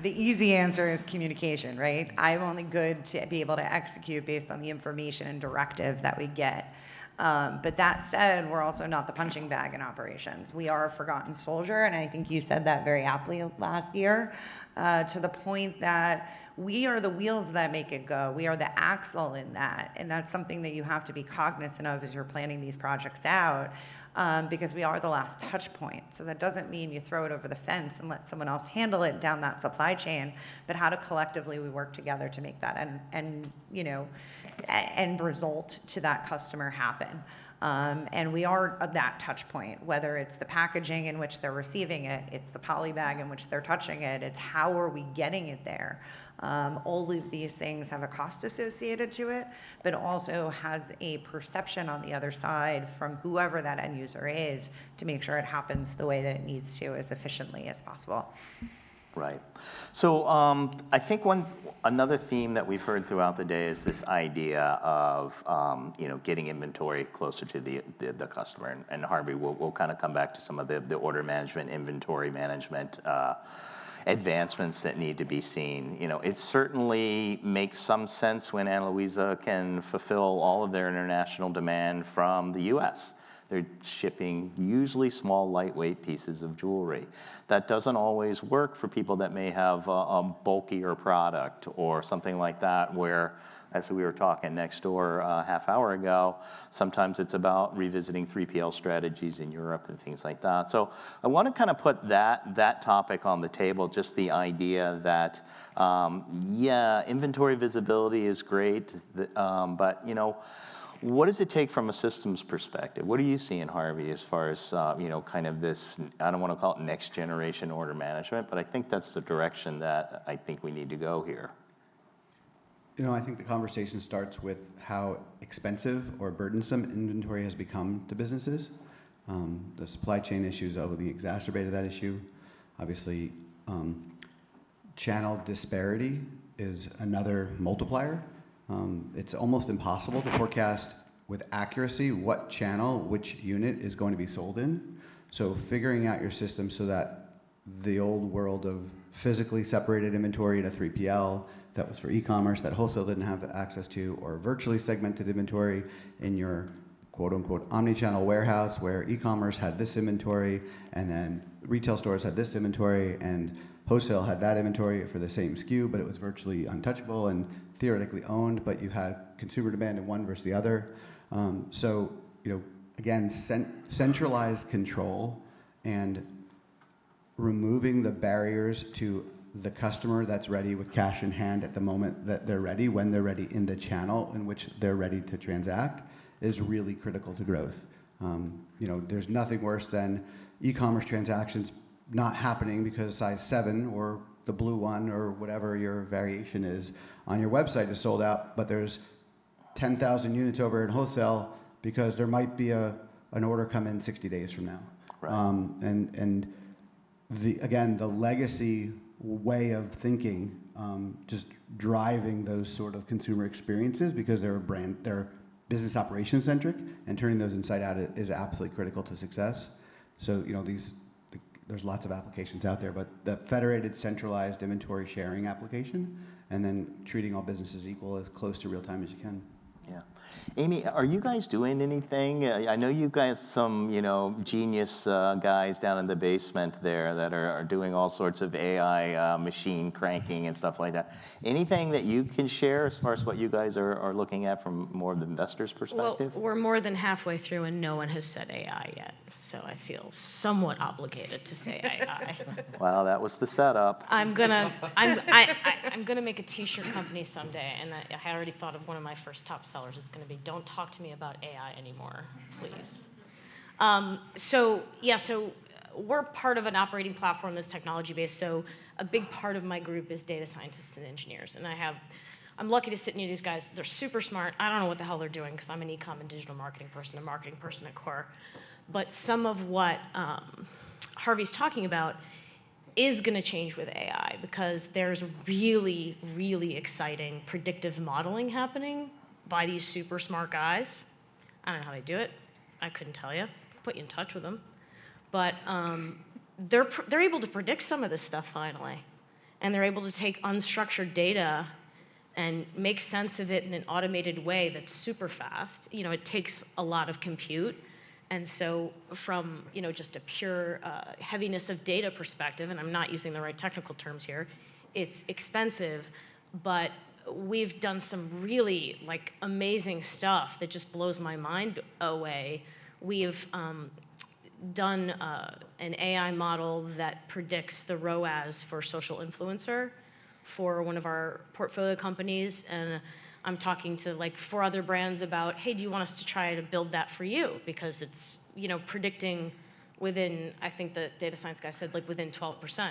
the easy answer is communication, right? I'm only good to be able to execute based on the information and directive that we get. But that said, we're also not the punching bag in operations. We are a forgotten soldier, and I think you said that very aptly last year, to the point that we are the wheels that make it go. We are the axle in that, and that's something that you have to be cognizant of as you're planning these projects out. Because we are the last touch point. So that doesn't mean you throw it over the fence and let someone else handle it down that supply chain, but how to collectively we work together to make that end result to that customer happen. And we are that touch point, whether it's the packaging in which they're receiving it, it's the poly bag in which they're touching it, it's how are we getting it there. All of these things have a cost associated to it, but also has a perception on the other side from whoever that end user is to make sure it happens the way that it needs to as efficiently as possible. Right. So I think another theme that we've heard throughout the day is this idea of getting inventory closer to the customer. And Harvey, we'll kind of come back to some of the order management, inventory management advancements that need to be seen. It certainly makes some sense when Ana Luisa can fulfill all of their international demand from the U.S. They're shipping usually small, lightweight pieces of jewelry. That doesn't always work for people that may have a bulkier product or something like that, where, as we were talking next door a half hour ago, sometimes it's about revisiting 3PL strategies in Europe and things like that. So I want to kind of put that topic on the table, just the idea that, inventory visibility is great, but, what does it take from a systems perspective? What are you seeing, Harvey, as far as, kind of this, I don't want to call it next generation order management, but I think that's the direction that I think we need to go here. I think the conversation starts with how expensive or burdensome inventory has become to businesses. The supply chain issues only exacerbated that issue. Obviously, channel disparity is another multiplier. It's almost impossible to forecast with accuracy what channel, which unit is going to be sold in. So figuring out your system so that the old world of physically separated inventory in a 3PL that was for e-commerce that wholesale didn't have access to, or virtually segmented inventory in your quote-unquote omni-channel warehouse where e-commerce had this inventory and then retail stores had this inventory and wholesale had that inventory for the same SKU, but it was virtually untouchable and theoretically owned, but you had consumer demand in one versus the other. So, again, centralized control and removing the barriers to the customer that's ready with cash in hand at the moment that they're ready, when they're ready in the channel in which they're ready to transact, is really critical to growth. There's nothing worse than e-commerce transactions not happening because size 7 or the blue one or whatever your variation is on your website is sold out, but there's 10,000 units over in wholesale because there might be an order come in 60 days from now. Right. Again, the legacy way of thinking, just driving those sort of consumer experiences because they're business operation centric, and turning those inside out is absolutely critical to success. So there's lots of applications out there, but the federated centralized inventory sharing application, and then treating all businesses equal as close to real time as you can. Yeah. Amy, are you guys doing anything? I know you guys, some genius guys down in the basement there that are doing all sorts of AI machine cranking and stuff like that. Anything that you can share as far as what you guys are looking at from more of the investor's perspective? Well, we're more than halfway through and no one has said AI yet, so I feel somewhat obligated to say AI. Well, that was the setup. I'm gonna make a T-shirt company someday, and I already thought of one of my first top sellers. It's gonna be, "Don't talk to me about AI anymore, please." So we're part of an operating platform that's technology-based. So a big part of my group is data scientists and engineers, and I'm lucky to sit near these guys. They're super smart. I don't know what the hell they're doing because I'm an e-com and digital marketing person, a marketing person at core. But some of what Harvey's talking about is going to change with AI because there's really, really exciting predictive modeling happening by these super smart guys. I don't know how they do it. I couldn't tell you. Put you in touch with them. But they're able to predict some of this stuff finally. And they're able to take unstructured data and make sense of it in an automated way that's super fast. It takes a lot of compute. And so from just a pure heaviness of data perspective, and I'm not using the right technical terms here, it's expensive, but we've done some really amazing stuff that just blows my mind away. We've done an AI model that predicts the ROAS for social influencer for one of our portfolio companies, and I'm talking to like 4 other brands about, hey, do you want us to try to build that for you? Because it's, predicting within, I think the data science guy said, like within 12%.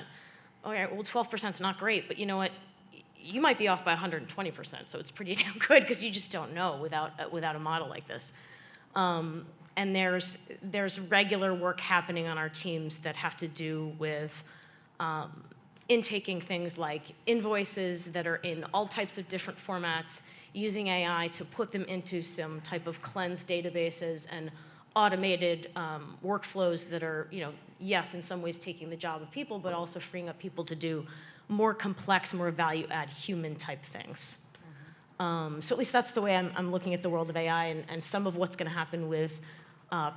All right, well, 12% is not great, but you know what? You might be off by 120%, so it's pretty damn good because you just don't know without a model like this. And there's regular work happening on our teams that have to do with intaking things like invoices that are in all types of different formats, using AI to put them into some type of cleansed databases and automated workflows that are, yes, in some ways taking the job of people, but also freeing up people to do more complex, more value-add human-type things. So at least that's the way I'm looking at the world of AI, and some of what's going to happen with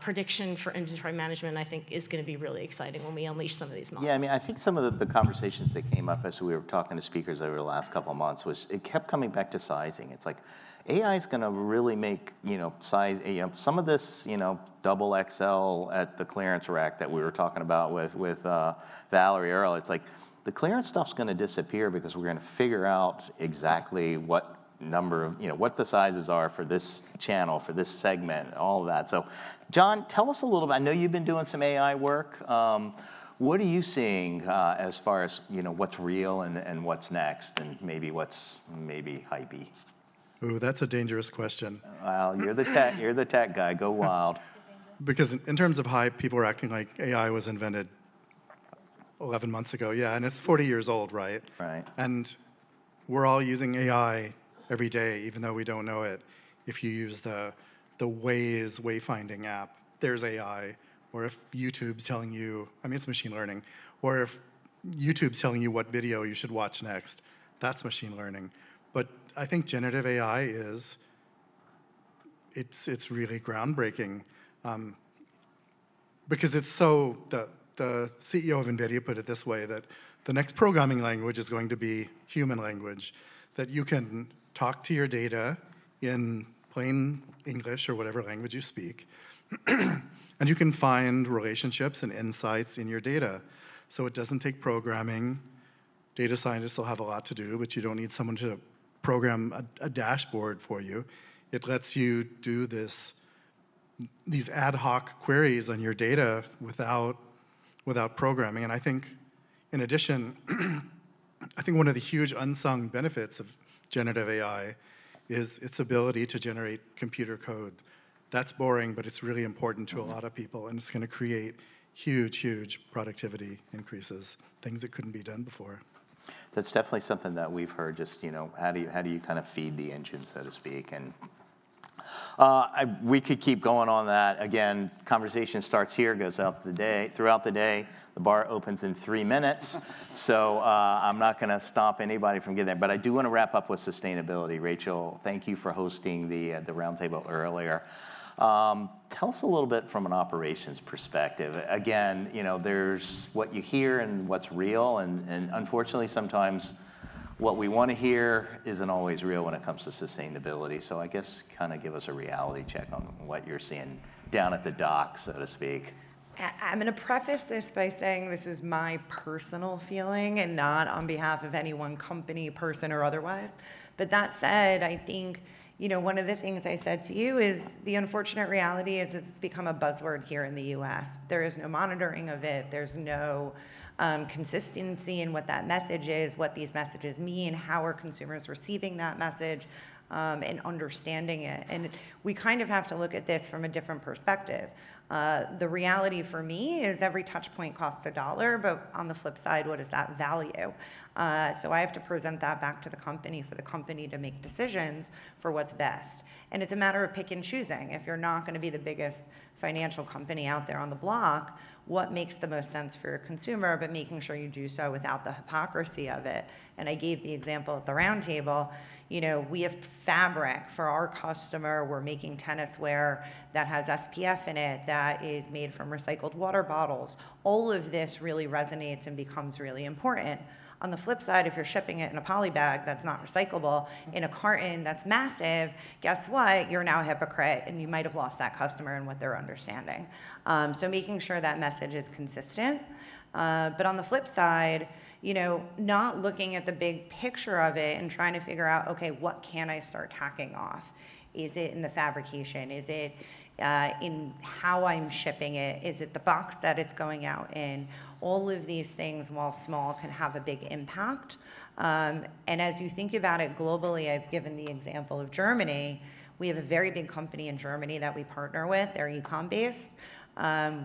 prediction for inventory management, I think, is going to be really exciting when we unleash some of these models. Yeah, I mean, I think some of the conversations that came up as we were talking to speakers over the last couple of months was it kept coming back to sizing. It's like AI is going to really make size. Some of this double XL at the clearance rack that we were talking about with Valerie earlier. It's like the clearance stuff's going to disappear because we're going to figure out exactly what number of, what the sizes are for this channel, for this segment, all of that. So, John, tell us a little bit. I know you've been doing some AI work. What are you seeing as far as, what's real and what's next, and maybe what's hypey? Ooh, that's a dangerous question. Well, you're the tech guy. Go wild. Because in terms of hype, people are acting like AI was invented 11 months ago. Yeah, and it's 40 years old, right? Right. And we're all using AI every day, even though we don't know it. If you use the Waze wayfinding app, there's AI. Or if YouTube's telling you, it's machine learning. Or if YouTube's telling you what video you should watch next, that's machine learning. But I think generative AI it's really groundbreaking, because it's so, the CEO of NVIDIA put it this way, that the next programming language is going to be human language, that you can talk to your data in plain English or whatever language you speak, and you can find relationships and insights in your data. So it doesn't take programming. Data scientists will have a lot to do, but you don't need someone to program a dashboard for you. It lets you do these ad hoc queries on your data without programming. And I think, in addition, I think one of the huge unsung benefits of generative AI is its ability to generate computer code. That's boring, but it's really important to a lot of people, and it's going to create huge productivity increases, things that couldn't be done before. That's definitely something that we've heard. Just how do you kind of feed the engine, so to speak? And we could keep going on that. Again, conversation starts here, goes out throughout the day. The bar opens in 3 minutes, so I'm not going to stop anybody from getting there. But I do want to wrap up with sustainability. Rachel, thank you for hosting the roundtable earlier. Tell us a little bit from an operations perspective. Again, there's what you hear and what's real, and unfortunately sometimes what we want to hear isn't always real when it comes to sustainability. So I guess kind of give us a reality check on what you're seeing down at the dock, so to speak. I'm going to preface this by saying this is my personal feeling and not on behalf of any one company, person, or otherwise. But that said, I think one of the things I said to you is the unfortunate reality is it's become a buzzword here in the US. There is no monitoring of it. There's no consistency in what that message is, what these messages mean, how are consumers receiving that message, and understanding it. And we kind of have to look at this from a different perspective. The reality for me is every touch point costs $1, but on the flip side, what is that value? So I have to present that back to the company for the company to make decisions for what's best. And it's a matter of pick and choosing. If you're not going to be the biggest financial company out there on the block, what makes the most sense for your consumer, but making sure you do so without the hypocrisy of it. And I gave the example at the roundtable. We have fabric for our customer. We're making tennis wear that has SPF in it, that is made from recycled water bottles. All of this really resonates and becomes really important. On the flip side, if you're shipping it in a poly bag that's not recyclable, in a carton that's massive, guess what? You're now a hypocrite, and you might have lost that customer and what they're understanding. So making sure that message is consistent. But on the flip side, not looking at the big picture of it and trying to figure out, okay, what can I start tacking off? Is it in the fabrication? Is it in how I'm shipping it? Is it the box that it's going out in? All of these things, while small, can have a big impact. And as you think about it globally, I've given the example of Germany. We have a very big company in Germany that we partner with. They're e-com based.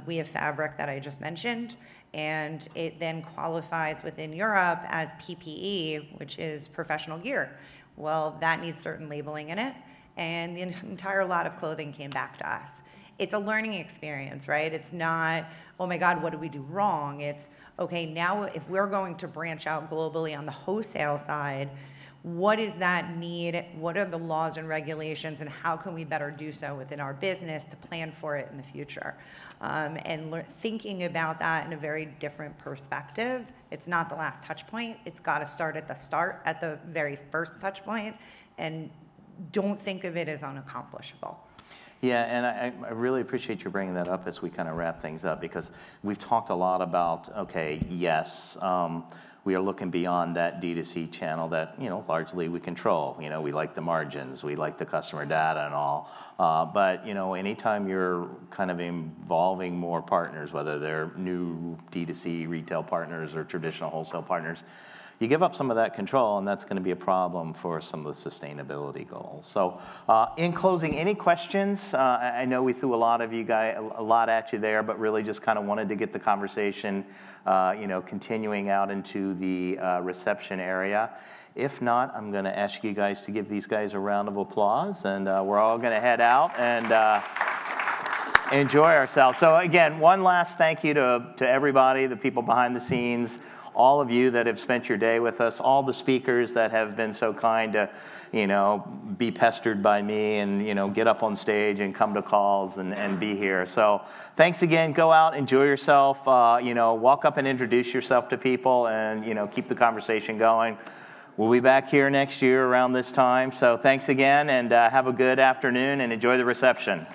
We have fabric that I just mentioned, and it then qualifies within Europe as PPE, which is professional gear. Well, that needs certain labeling in it, and the entire lot of clothing came back to us. It's a learning experience, right? It's not, oh my God, what did we do wrong? It's, okay, now if we're going to branch out globally on the wholesale side, what is that need? What are the laws and regulations, and how can we better do so within our business to plan for it in the future? And thinking about that in a very different perspective. It's not the last touch point. It's got to start at the start, at the very first touch point, and don't think of it as unaccomplishable. Yeah, and I really appreciate you bringing that up as we kind of wrap things up, because we've talked a lot about, okay, yes, we are looking beyond that D2C channel that, largely we control. We like the margins, we like the customer data and all. But, anytime you're kind of involving more partners, whether they're new D2C retail partners or traditional wholesale partners, you give up some of that control, and that's going to be a problem for some of the sustainability goals. So in closing, any questions? I know we threw a lot at you there, but really just kind of wanted to get the conversation continuing out into the reception area. If not, I'm going to ask you guys to give these guys a round of applause, and we're all going to head out and enjoy ourselves. So again, one last thank you to everybody, the people behind the scenes, all of you that have spent your day with us, all the speakers that have been so kind to, be pestered by me and, get up on stage and come to calls and be here. So thanks again. Go out, enjoy yourself, walk up and introduce yourself to people and, keep the conversation going. We'll be back here next year around this time. So thanks again, and have a good afternoon and enjoy the reception.